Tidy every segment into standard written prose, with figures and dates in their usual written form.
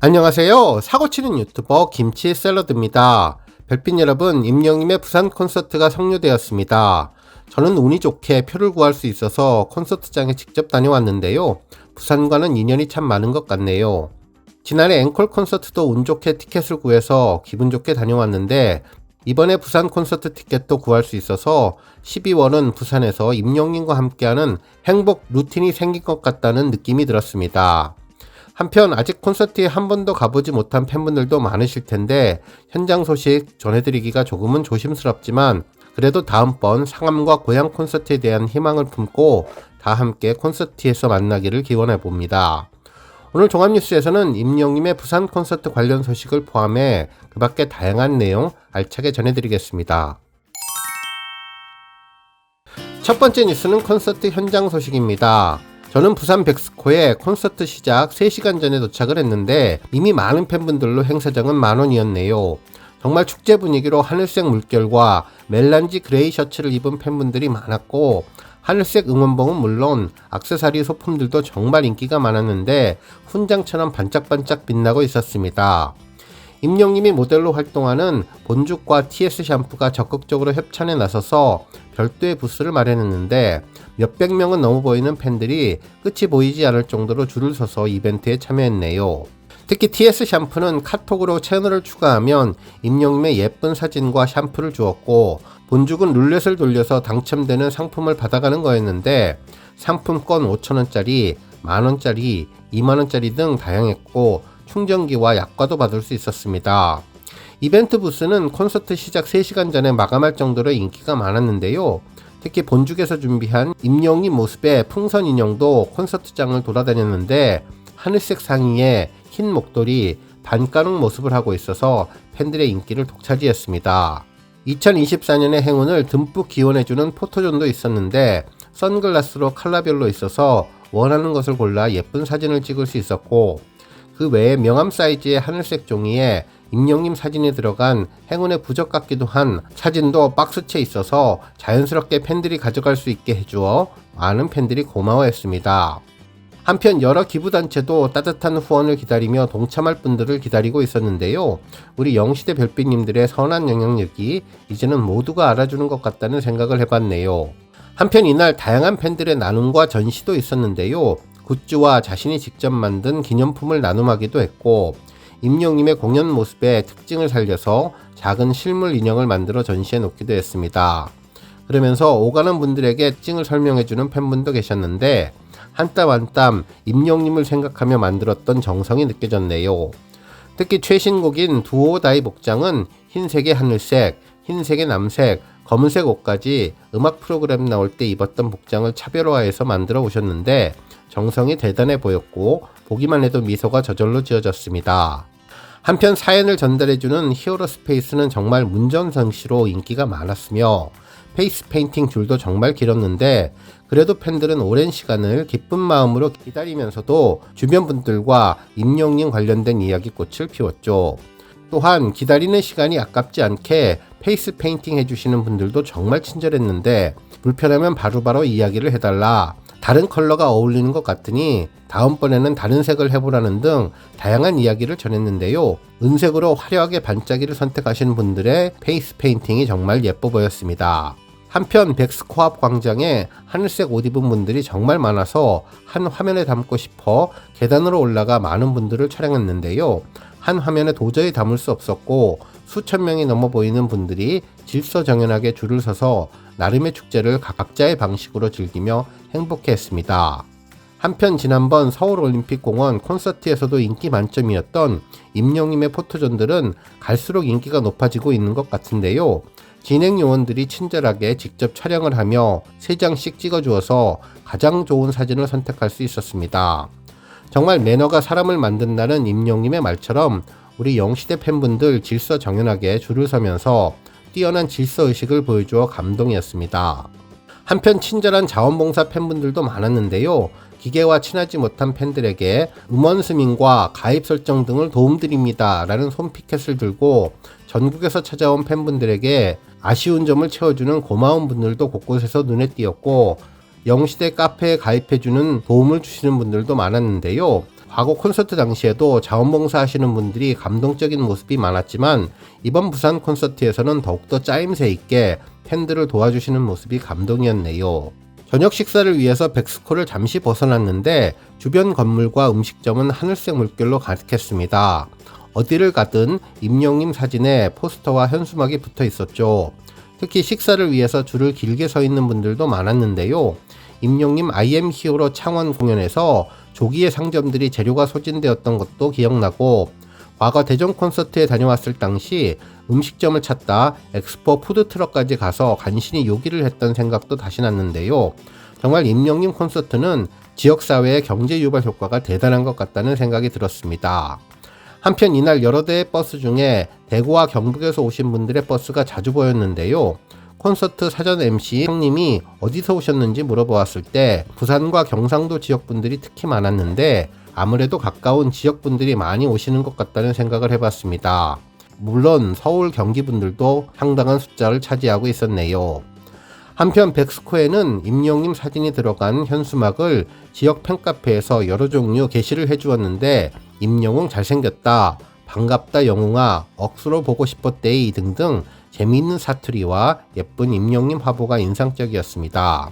안녕하세요. 사고치는 유튜버 김치 샐러드입니다. 별빛 여러분, 임영님의 부산 콘서트가 성료되었습니다. 저는 운이 좋게 표를 구할 수 있어서 콘서트장에 직접 다녀왔는데요. 부산과는 인연이 참 많은 것 같네요. 지난해 앵콜 콘서트도 운 좋게 티켓을 구해서 기분 좋게 다녀왔는데 이번에 부산 콘서트 티켓도 구할 수 있어서 12월은 부산에서 임영님과 함께하는 행복 루틴이 생긴 것 같다는 느낌이 들었습니다. 한편 아직 콘서트에 한 번도 가보지 못한 팬분들도 많으실 텐데 현장 소식 전해드리기가 조금은 조심스럽지만 그래도 다음번 상암과 고향 콘서트에 대한 희망을 품고 다 함께 콘서트에서 만나기를 기원해 봅니다. 오늘 종합뉴스에서는 임영님의 부산 콘서트 관련 소식을 포함해 그 밖에 다양한 내용 알차게 전해드리겠습니다. 첫 번째 뉴스는 콘서트 현장 소식입니다. 저는 부산 백스코에 콘서트 시작 3시간 전에 도착을 했는데 이미 많은 팬분들로 행사장은 만원이었네요. 정말 축제 분위기로 하늘색 물결과 멜란지 그레이 셔츠를 입은 팬분들이 많았고 하늘색 응원봉은 물론 액세서리 소품들도 정말 인기가 많았는데 훈장처럼 반짝반짝 빛나고 있었습니다. 임영님이 모델로 활동하는 본죽과 TS 샴푸가 적극적으로 협찬에 나서서 별도의 부스를 마련했는데 몇백 명은 넘어 보이는 팬들이 끝이 보이지 않을 정도로 줄을 서서 이벤트에 참여했네요. 특히 TS 샴푸는 카톡으로 채널을 추가하면 임영님의 예쁜 사진과 샴푸를 주었고 본죽은 룰렛을 돌려서 당첨되는 상품을 받아가는 거였는데 상품권 5,000원짜리, 만원짜리, 2만원짜리 등 다양했고 충전기와 약과도 받을 수 있었습니다. 이벤트 부스는 콘서트 시작 3시간 전에 마감할 정도로 인기가 많았는데요. 특히 본죽에서 준비한 임영님 모습의 풍선 인형도 콘서트장을 돌아다녔는데 하늘색 상의에 흰 목도리, 반가룩 모습을 하고 있어서 팬들의 인기를 독차지했습니다. 2024년의 행운을 듬뿍 기원해주는 포토존도 있었는데 선글라스로 컬러별로 있어서 원하는 것을 골라 예쁜 사진을 찍을 수 있었고 그 외에 명함 사이즈의 하늘색 종이에 임영님 사진이 들어간 행운의 부적 같기도 한 사진도 박스채 있어서 자연스럽게 팬들이 가져갈 수 있게 해주어 많은 팬들이 고마워했습니다. 한편 여러 기부단체도 따뜻한 후원을 기다리며 동참할 분들을 기다리고 있었는데요. 우리 영시대 별빛님들의 선한 영향력이 이제는 모두가 알아주는 것 같다는 생각을 해봤네요. 한편 이날 다양한 팬들의 나눔과 전시도 있었는데요. 굿즈와 자신이 직접 만든 기념품을 나눔하기도 했고 임영님의 공연 모습의 특징을 살려서 작은 실물 인형을 만들어 전시해 놓기도 했습니다. 그러면서 오가는 분들에게 특징을 설명해주는 팬분도 계셨는데 한 땀 한 땀 임영님을 생각하며 만들었던 정성이 느껴졌네요. 특히 최신곡인 두오다이 복장은 흰색의 하늘색, 흰색의 남색, 검은색 옷까지 음악 프로그램 나올 때 입었던 복장을 차별화해서 만들어 오셨는데 정성이 대단해 보였고 보기만 해도 미소가 저절로 지어졌습니다. 한편 사연을 전달해주는 히어로 스페이스는 정말 문전성시로 인기가 많았으며 페이스 페인팅 줄도 정말 길었는데 그래도 팬들은 오랜 시간을 기쁜 마음으로 기다리면서도 주변 분들과 임영님 관련된 이야기꽃을 피웠죠. 또한 기다리는 시간이 아깝지 않게 페이스 페인팅 해주시는 분들도 정말 친절했는데 불편하면 바로바로 이야기를 해달라, 다른 컬러가 어울리는 것 같으니 다음번에는 다른 색을 해보라는 등 다양한 이야기를 전했는데요. 은색으로 화려하게 반짝이를 선택하신 분들의 페이스 페인팅이 정말 예뻐 보였습니다. 한편 백스코 앞 광장에 하늘색 옷 입은 분들이 정말 많아서 한 화면에 담고 싶어 계단으로 올라가 많은 분들을 촬영했는데요. 한 화면에 도저히 담을 수 없었고 수천 명이 넘어 보이는 분들이 질서정연하게 줄을 서서 나름의 축제를 각자의 방식으로 즐기며 행복해했습니다. 한편 지난번 서울올림픽공원 콘서트에서도 인기 만점이었던 임영님의 포토존들은 갈수록 인기가 높아지고 있는 것 같은데요. 진행 요원들이 친절하게 직접 촬영을 하며 3장씩 찍어주어서 가장 좋은 사진을 선택할 수 있었습니다. 정말 매너가 사람을 만든다는 임영님의 말처럼 우리 영시대 팬분들 질서정연하게 줄을 서면서 뛰어난 질서의식을 보여주어 감동이었습니다. 한편 친절한 자원봉사 팬분들도 많았는데요. 기계와 친하지 못한 팬들에게 음원 스밍과 가입 설정 등을 도움드립니다 라는 손피켓을 들고 전국에서 찾아온 팬분들에게 아쉬운 점을 채워주는 고마운 분들도 곳곳에서 눈에 띄었고 영시대 카페에 가입해주는 도움을 주시는 분들도 많았는데요. 과거 콘서트 당시에도 자원봉사 하시는 분들이 감동적인 모습이 많았지만 이번 부산 콘서트에서는 더욱더 짜임새 있게 팬들을 도와주시는 모습이 감동이었네요. 저녁 식사를 위해서 백스코를 잠시 벗어났는데 주변 건물과 음식점은 하늘색 물결로 가득했습니다. 어디를 가든 임영님 사진에 포스터와 현수막이 붙어 있었죠. 특히 식사를 위해서 줄을 길게 서 있는 분들도 많았는데요. 임영님 IM 히어로 창원 공연에서 조기의 상점들이 재료가 소진되었던 것도 기억나고, 과거 대전 콘서트에 다녀왔을 당시 음식점을 찾다 엑스포 푸드트럭까지 가서 간신히 요기를 했던 생각도 다시 났는데요. 정말 임영님 콘서트는 지역사회의 경제 유발 효과가 대단한 것 같다는 생각이 들었습니다. 한편 이날 여러 대의 버스 중에 대구와 경북에서 오신 분들의 버스가 자주 보였는데요. 콘서트 사전 MC 형님이 어디서 오셨는지 물어보았을 때 부산과 경상도 지역분들이 특히 많았는데 아무래도 가까운 지역분들이 많이 오시는 것 같다는 생각을 해봤습니다. 물론 서울 경기분들도 상당한 숫자를 차지하고 있었네요. 한편 백스코에는 임영님 사진이 들어간 현수막을 지역 팬카페에서 여러 종류 게시를 해주었는데 임영웅 잘생겼다, 반갑다 영웅아, 억수로 보고 싶었데이 등등 재미있는 사투리와 예쁜 임영님 화보가 인상적이었습니다.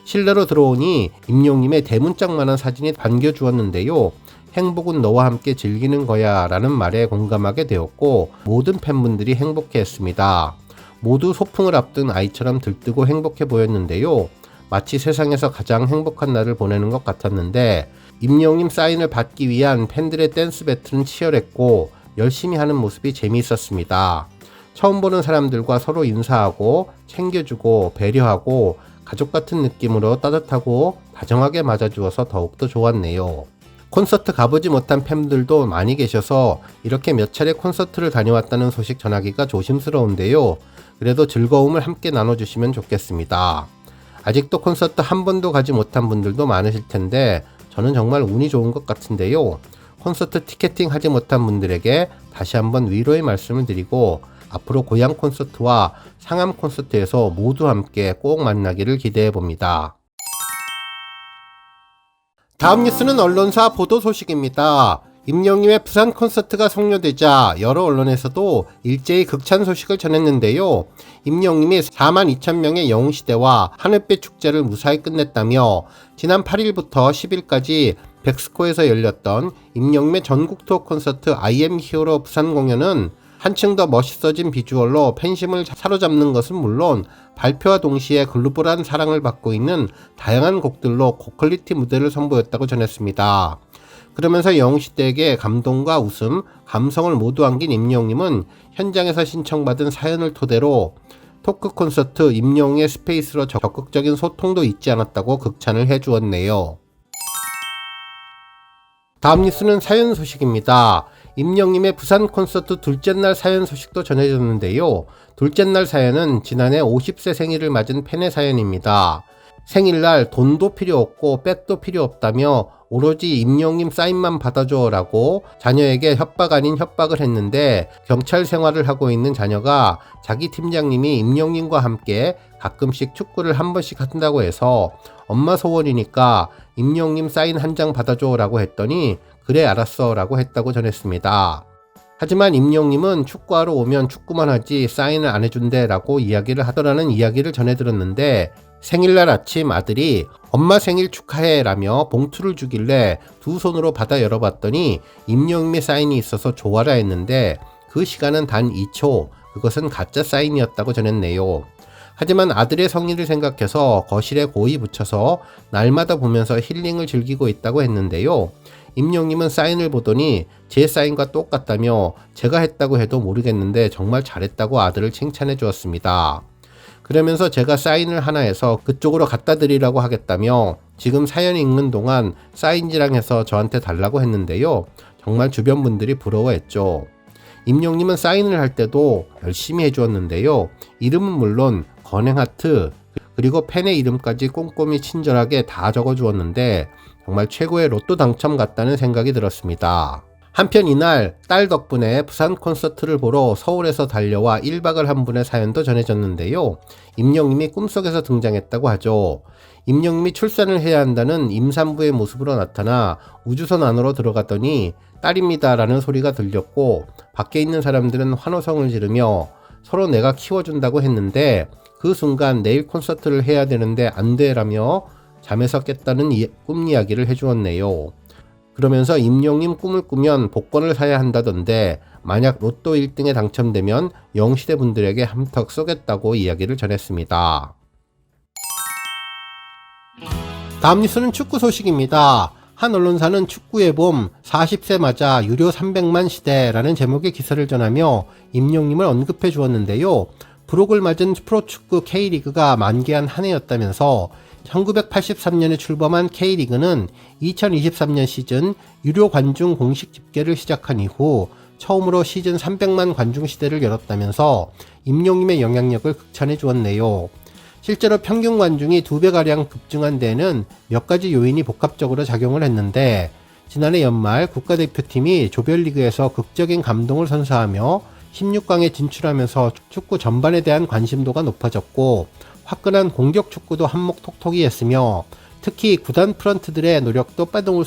실내로 들어오니 임영님의 대문짝만한 사진이 반겨주었는데요. 행복은 너와 함께 즐기는 거야 라는 말에 공감하게 되었고 모든 팬분들이 행복해했습니다. 모두 소풍을 앞둔 아이처럼 들뜨고 행복해 보였는데요. 마치 세상에서 가장 행복한 날을 보내는 것 같았는데 임영님 사인을 받기 위한 팬들의 댄스 배틀은 치열했고 열심히 하는 모습이 재미있었습니다. 처음 보는 사람들과 서로 인사하고 챙겨주고 배려하고 가족 같은 느낌으로 따뜻하고 다정하게 맞아주어서 더욱더 좋았네요. 콘서트 가보지 못한 팬들도 많이 계셔서 이렇게 몇 차례 콘서트를 다녀왔다는 소식 전하기가 조심스러운데요. 그래도 즐거움을 함께 나눠주시면 좋겠습니다. 아직도 콘서트 한 번도 가지 못한 분들도 많으실 텐데 저는 정말 운이 좋은 것 같은데요. 콘서트 티켓팅 하지 못한 분들에게 다시 한번 위로의 말씀을 드리고 앞으로 고향 콘서트와 상암 콘서트에서 모두 함께 꼭 만나기를 기대해 봅니다. 다음 뉴스는 언론사 보도 소식입니다. 임영님의 부산 콘서트가 성료되자 여러 언론에서도 일제히 극찬 소식을 전했는데요. 임영님이 42,000명의 영웅시대와 하늘빛 축제를 무사히 끝냈다며 지난 8일부터 10일까지 백스코에서 열렸던 임영님의 전국 투어 콘서트 IM 히어로 부산 공연은 한층 더 멋있어진 비주얼로 팬심을 사로잡는 것은 물론 발표와 동시에 글로벌한 사랑을 받고 있는 다양한 곡들로 고퀄리티 무대를 선보였다고 전했습니다. 그러면서 영웅시대에게 감동과 웃음, 감성을 모두 안긴 임영웅님은 현장에서 신청받은 사연을 토대로 토크 콘서트 임영웅의 스페이스로 적극적인 소통도 잊지 않았다고 극찬을 해주었네요. 다음 뉴스는 사연 소식입니다. 임영님의 부산 콘서트 둘째 날 사연 소식도 전해졌는데요. 둘째 날 사연은 지난해 50세 생일을 맞은 팬의 사연입니다. 생일날 돈도 필요 없고 백도 필요 없다며 오로지 임영님 사인만 받아줘 라고 자녀에게 협박 아닌 협박을 했는데 경찰 생활을 하고 있는 자녀가 자기 팀장님이 임영님과 함께 가끔씩 축구를 한 번씩 한다고 해서 엄마 소원이니까 임영님 사인 한 장 받아줘 라고 했더니 그래 알았어 라고 했다고 전했습니다. 하지만 임영님은 축구하러 오면 축구만 하지 사인을 안 해준대 라고 이야기를 하더라는 이야기를 전해들었는데 생일날 아침 아들이 엄마 생일 축하해 라며 봉투를 주길래 두 손으로 받아 열어봤더니 임영님의 사인이 있어서 좋아라 했는데 그 시간은 단 2초, 그것은 가짜 사인이었다고 전했네요. 하지만 아들의 성의를 생각해서 거실에 고이 붙여서 날마다 보면서 힐링을 즐기고 있다고 했는데요. 임영님은 사인을 보더니 제 사인과 똑같다며 제가 했다고 해도 모르겠는데 정말 잘했다고 아들을 칭찬해 주었습니다. 그러면서 제가 사인을 하나 해서 그쪽으로 갖다 드리라고 하겠다며 지금 사연 읽는 동안 사인지랑 해서 저한테 달라고 했는데요. 정말 주변 분들이 부러워했죠. 임영님은 사인을 할 때도 열심히 해주었는데요. 이름은 물론 건행하트 그리고 팬의 이름까지 꼼꼼히 친절하게 다 적어주었는데 정말 최고의 로또 당첨 같다는 생각이 들었습니다. 한편 이날 딸 덕분에 부산 콘서트를 보러 서울에서 달려와 1박을 한 분의 사연도 전해졌는데요. 임영님이 꿈속에서 등장했다고 하죠. 임영웅이 출산을 해야 한다는 임산부의 모습으로 나타나 우주선 안으로 들어갔더니 딸입니다 라는 소리가 들렸고, 밖에 있는 사람들은 환호성을 지르며 서로 내가 키워준다고 했는데 그 순간 내일 콘서트를 해야 되는데 안 돼라며 잠에서 깼다는 꿈 이야기를 해주었네요. 그러면서 임영웅 꿈을 꾸면 복권을 사야 한다던데 만약 로또 1등에 당첨되면 영시대 분들에게 한턱 쏘겠다고 이야기를 전했습니다. 다음 뉴스는 축구 소식입니다. 한 언론사는 축구의 봄 40세 맞아 유료 300만 시대라는 제목의 기사를 전하며 임영웅을 언급해 주었는데요. 불혹을 맞은 프로축구 K리그가 만개한 한 해였다면서 1983년에 출범한 K리그는 2023년 시즌 유료 관중 공식 집계를 시작한 이후 처음으로 시즌 300만 관중 시대를 열었다면서 임영웅의 영향력을 극찬해 주었네요. 실제로 평균 관중이 2배가량 급증한 데에는 몇 가지 요인이 복합적으로 작용을 했는데, 지난해 연말 국가대표팀이 조별리그에서 극적인 감동을 선사하며 16강에 진출하면서 축구 전반에 대한 관심도가 높아졌고, 화끈한 공격 축구도 한몫톡톡이 했으며, 특히 구단 프런트들의 노력도 빼놓을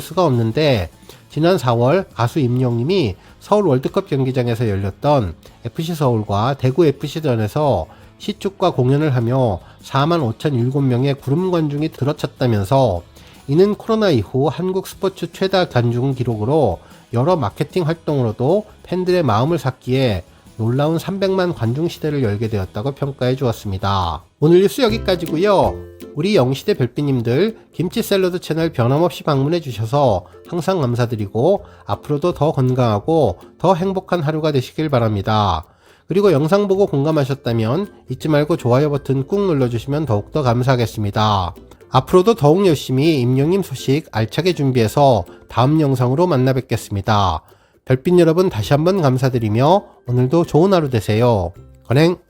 수가 없는데, 지난 4월 가수 임영웅이 서울 월드컵 경기장에서 열렸던 FC서울과 대구 FC전에서 시축과 공연을 하며 45,007명의 구름 관중이 들어찼다면서, 이는 코로나 이후 한국 스포츠 최다 관중 기록으로 여러 마케팅 활동으로도 팬들의 마음을 샀기에 놀라운 300만 관중 시대를 열게 되었다고 평가해 주었습니다. 오늘 뉴스 여기까지고요. 우리 영시대 별빛님들 김치 샐러드 채널 변함없이 방문해 주셔서 항상 감사드리고 앞으로도 더 건강하고 더 행복한 하루가 되시길 바랍니다. 그리고 영상 보고 공감하셨다면 잊지 말고 좋아요 버튼 꾹 눌러주시면 더욱더 감사하겠습니다. 앞으로도 더욱 열심히 임영웅 소식 알차게 준비해서 다음 영상으로 만나 뵙겠습니다. 별빛 여러분 다시 한번 감사드리며 오늘도 좋은 하루 되세요. 건행!